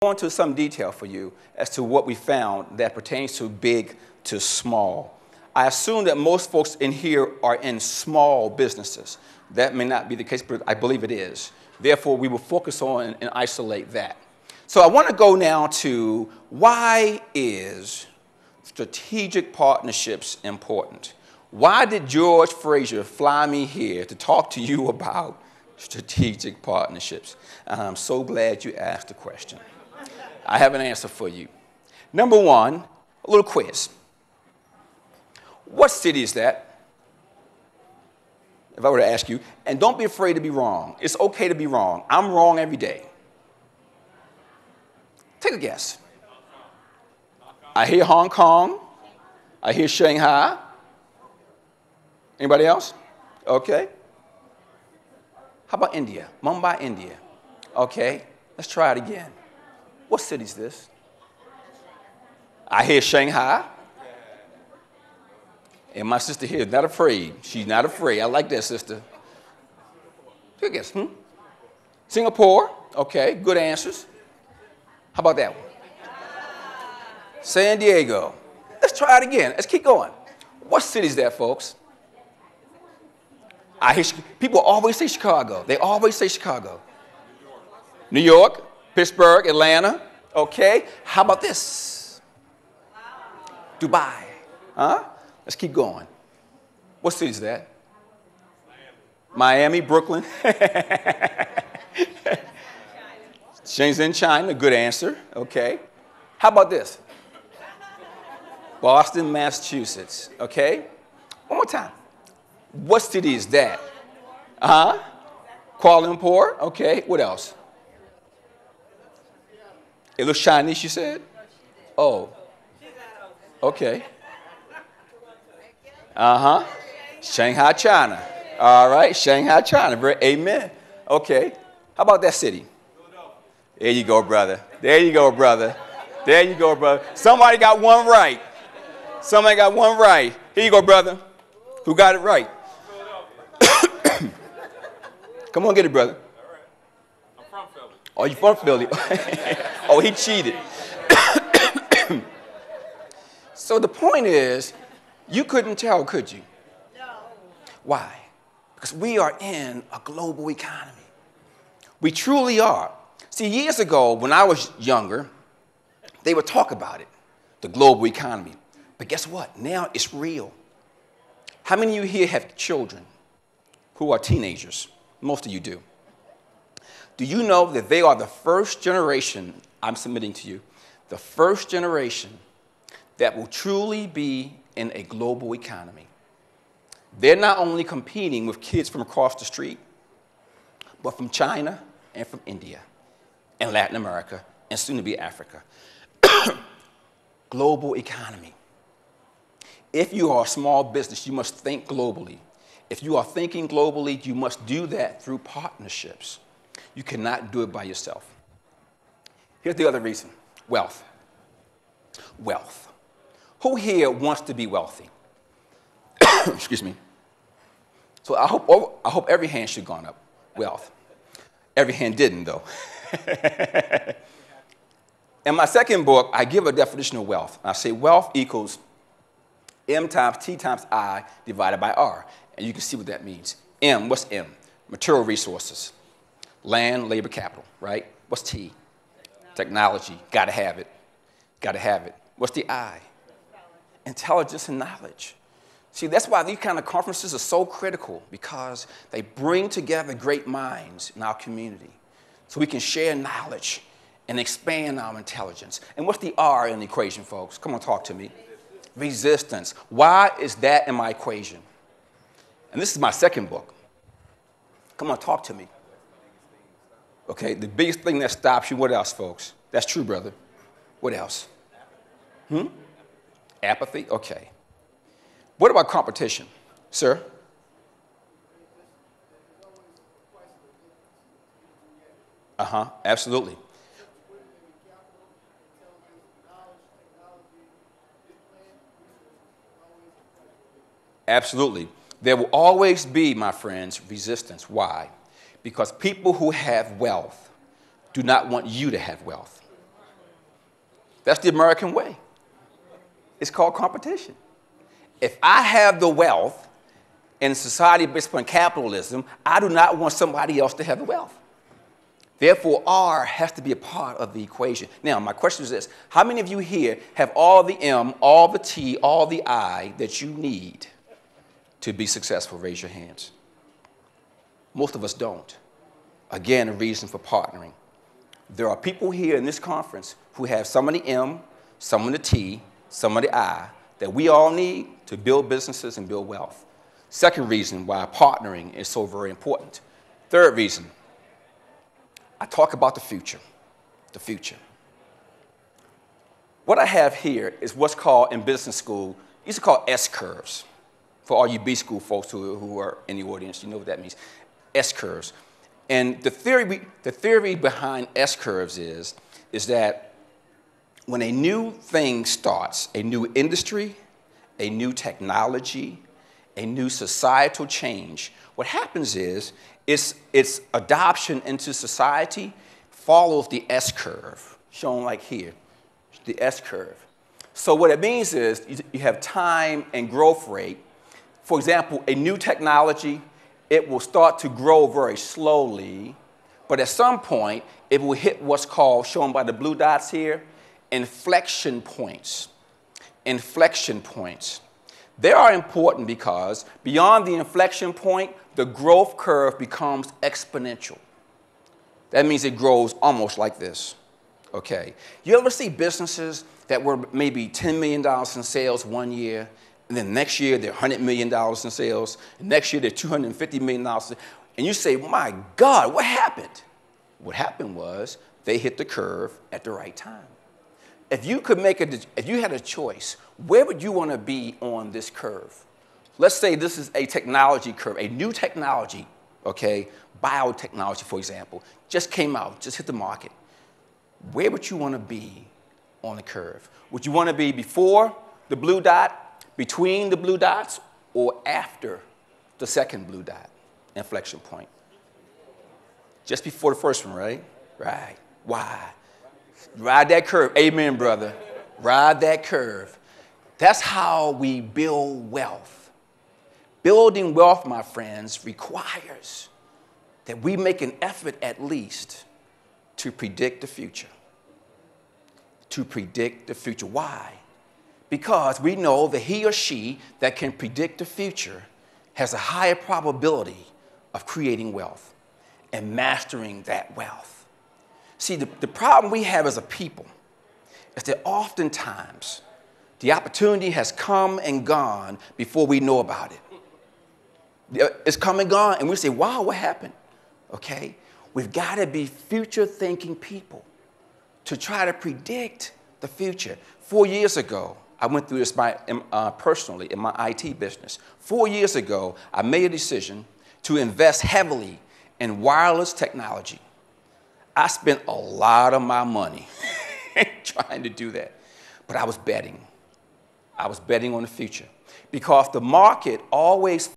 Go into some detail for you as to what we found that pertains to big to small. I assume that most folks in here are in small businesses. That may not be the case, but I believe it is. Therefore, we will focus on and isolate that. So I want to go now to why is strategic partnerships important? Why did George Fraser fly me here to talk to you about strategic partnerships? And I'm so glad you asked the question. I have an answer for you. Number one, a little quiz. What city is that? If I were to ask you, and don't be afraid to be wrong. It's okay to be wrong. I'm wrong every day. Take a guess. I hear Hong Kong. I hear Shanghai. Anybody else? Okay. How about India? Mumbai, India. Okay. Let's try it again. What city is this? I hear Shanghai. And my sister here is not afraid. She's not afraid. I like that, sister. Good guess. Singapore. Okay. Good answers. How about that one? San Diego. Let's try it again. Let's keep going. What city is that, folks? I hear people always say Chicago. They always say Chicago. New York, Pittsburgh, Atlanta. Okay. How about this? Dubai. Huh? Let's keep going. What city is that? Miami, Brooklyn. Shenzhen, China. Good answer. Okay. How about this? Boston, Massachusetts. Okay. One more time. What city is that? Kuala Lumpur. Okay. What else? It looks Chinese, you said? Oh. Okay. Shanghai, China. All right. Shanghai, China. Amen. Okay. How about that city? There you go, brother. There you go, brother. There you go, brother. Somebody got one right. Somebody got one right. Here you go, brother. Who got it right? Come on, get it, brother. I'm from Philly. Oh, you from Philly? Oh, he cheated. So the point is, you couldn't tell, could you? No. Why? Because we are in a global economy. We truly are. See, years ago, when I was younger, they would talk about it, the global economy. But guess what? Now it's real. How many of you here have children who are teenagers? Most of you do. Do you know that they are the first generation, I'm submitting to you, the first generation that will truly be in a global economy? They're not only competing with kids from across the street, but from China and from India and Latin America and soon to be Africa. Global economy. If you are a small business, you must think globally. If you are thinking globally, you must do that through partnerships. You cannot do it by yourself. Here's the other reason. Wealth. Wealth. Who here wants to be wealthy? Excuse me. So I hope every hand should have gone up. Wealth. Every hand didn't, though. In my second book, I give a definition of wealth. I say wealth equals M times T times I divided by R. And you can see what that means. M, what's M? Material resources. Land, labor, capital, right? What's T? Technology. Got to have it. Got to have it. What's the I? Intelligence and knowledge. See, that's why these kind of conferences are so critical, because they bring together great minds in our community so we can share knowledge and expand our intelligence. And what's the R in the equation, folks? Come on, talk to me. Resistance. Why is that in my equation? And this is my second book. Come on, talk to me. Okay, the biggest thing that stops you, what else, folks? That's true, brother. What else? Apathy? Okay. What about competition? Sir? Absolutely. Absolutely. There will always be, my friends, resistance. Why? Because people who have wealth do not want you to have wealth. That's the American way. It's called competition. If I have the wealth in a society based upon capitalism, I do not want somebody else to have the wealth. Therefore, R has to be a part of the equation. Now, my question is this. How many of you here have all the M, all the T, all the I that you need to be successful? Raise your hands. Most of us don't. Again, a reason for partnering. There are people here in this conference who have some of the M, some of the T, some of the I that we all need to build businesses and build wealth. Second reason why partnering is so very important. Third reason, I talk about the future, the future. What I have here is what's called in business school, these are called S-curves. For all you B-school folks who are in the audience, you know what that means, S-curves. And the theory behind S-curves is that when a new thing starts, a new industry, a new technology, a new societal change, what happens is its adoption into society follows the S-curve, shown like here, the S-curve. So what it means is you have time and growth rate. For example, a new technology, it will start to grow very slowly, but at some point, it will hit what's called, shown by the blue dots here, inflection points. Inflection points. They are important because beyond the inflection point, the growth curve becomes exponential. That means it grows almost like this. Okay. You ever see businesses that were maybe $10 million in sales one year, and then next year they're $100 million in sales, and next year they're $250 million, and you say, my God, what happened? What happened was they hit the curve at the right time. If you had a choice, where would you want to be on this curve? Let's say this is a technology curve, a new technology, okay, biotechnology, for example, just came out, just hit the market. Where would you want to be on the curve? Would you want to be before the blue dot, between the blue dots, or after the second blue dot, inflection point? Just before the first one, right? Right. Why? Ride that curve. Amen, brother. Ride that curve. That's how we build wealth. Building wealth, my friends, requires that we make an effort at least to predict the future. To predict the future. Why? Because we know that he or she that can predict the future has a higher probability of creating wealth and mastering that wealth. See, the problem we have as a people is that oftentimes the opportunity has come and gone before we know about it. It's come and gone, and we say, wow, what happened? Okay? We've got to be future-thinking people to try to predict the future. 4 years ago, I went through this personally in my IT business. 4 years ago, I made a decision to invest heavily in wireless technology. I spent a lot of my money trying to do that. But I was betting. I was betting on the future. Because the market always